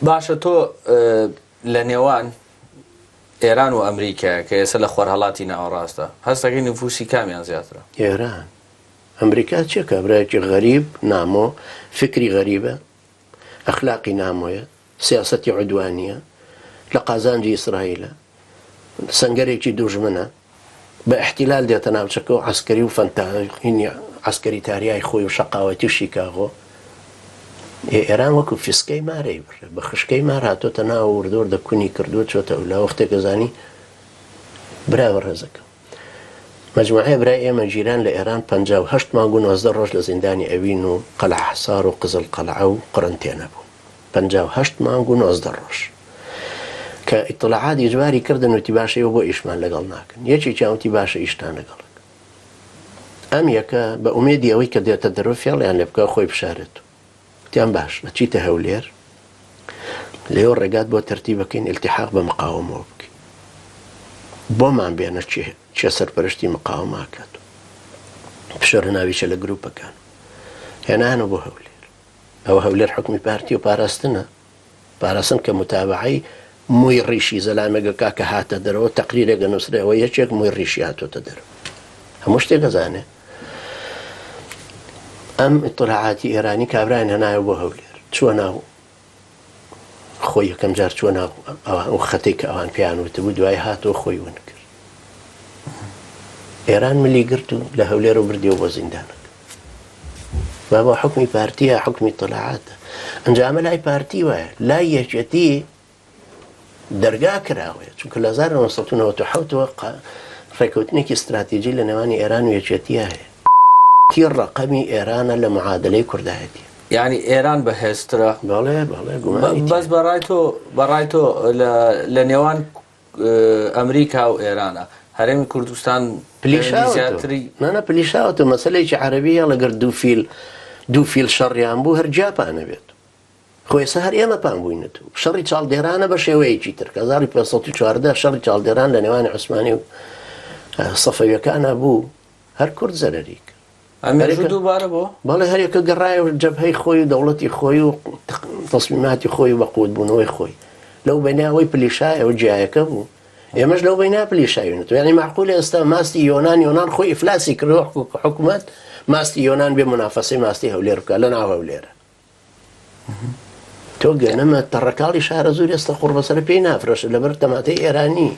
باشە تۆ لە نێوان ئێران و ئەمریکا کە ئێستا لە خۆرهەڵاتی ناوەڕاستە هەستەکەی نفوسی کامیان زیاترە؟ ئێران. ئەمریکا چێکە برایکی غەریب نامۆ، فکری غەریبە، ئەخلاقی نامۆیە، سیاسەتی عودوانیە، لە قازانجی ئیسرائیلە، سەنگەرێکی دوژمنە، بە احتیلال دێتە ناوچەکە و عسکەری و فەنتاهینی عسکەری تاریای خۆی و شەقاوەتی و شیکاغۆ. ئێران وەکو فیسکەی مارەی بڕێ بە خشکەی مار هاتۆتە ناو وردۆر دەکوونی کردووە چۆتە لە وەختێکە زانی براوە ڕێزەکە. مجموعەیە برای ئێمە جیران لە ئێران 58 مانگ و 19 ڕۆژ لە زیندانی ئەوین و قەلع حەسار و قزل قەلعە و قڕنتێنە بوو. 58 مانگ و 19 ڕۆژ کە ئیطلاعات ئیجباری کردن وتی باشەوە بۆ ئیشمان لەگەڵ ناکەن. یەکێکی وتی باشە ئیشتان لەگەڵک. ئەم یەکە بە ئومێدی ئەوەی کە دێتە دەرەوە فێڵیان لێ بکە خۆی بشارێت. وتیان باش ئەچیتە هەولێر لێوە ڕێگات بۆ تەرتیب بکەین ئیلتیحاق بە مقاومەوە بکەین. بۆمان بێنە چێ سەرپەرشتی مقاومەکات پشۆرە ناویچە لە گروپەکان هێنانە بۆ هەولێر. ئەوە هەولێر حکمی پارتی و پاراستنە، پاراستن کە متابعەی مووی ڕیشی زەلامێگەکا کە هاتە دەرەوە تەقریرێکە نووسرەوە یەکێک مووی ڕیشی هاتۆتە دەرەوە. هەموو شتێک ئەزانێ. ئەم ئیطلاعاتی ئێرانی کابرایان هێنایە بۆ هەولێر، چووە ناو خۆی یەکەم جار چووە ناو ئەو خەتێک کە ئەوان پێیان وتبوو، دوای هاتەوە خۆی ون کرد. ئێران ملی گرت و لە هەولێر و بردیەوە بۆ زیندانەکە. بابا حکمی پارتیە، حکمی ئیطلاعاتە. ئەنجامە لای پارتی وایە، لای یەکێتی دەرگا کراوەیە، چونکە لە 1997ەوە ڕێکەوتنێکی استراتیژی لە نێوانی ئێران و یەکێتیە هەیە. تی ڕەقەمی ئێرانە لە معادلەی کوردایەتی. یعنی ئێران بەهێزترە؟ بەڵێ گومانی بەس بەڕای تۆ لە نێوان ئەمریکا و ئێرانە هەرێمی کوردستان زیاتری نانە پلیشاوەتە مەسەلەیەکی عەرەبیە لەگەر دوو فیل شەڕیان بوو هەر جاپانە بێت. خۆی سەر ئێمە پان بووینەت و شەڕی چاڵدێرانە بە شێوەیەکی تر کە 1514 شەڕی چاڵدێران لە نێوانی عوسمانی و سەفەویەکانە بوو هەر کورد زەرەری کرد. ئەمریکا دووبارە بۆ؟ بەڵێ هەرێکە گەڕایە و جەبهەی خۆی و دەوڵەتی خۆی و تەسمیماتی خۆی و بەقوت بوونەوەی خۆی لەو بەیناوەی پلیشایە و جیایەکە بوو. ئێمەش لەو بەینا پلیشاوینەوە. یعنی معقولە ئێستا ماستی یۆنان خۆی ئیفلاسی کردەوە حکوومەت ماستی یۆنان بێ منافەسەی ماستی هەولێر بکە لە ناو هەولێرە. تۆ گەنەمە تەڕەکاڵی شارە زۆر ئێستا قوڕ بەسەر پێی نافرۆشە لەبەر تەماتەی ئێرانی.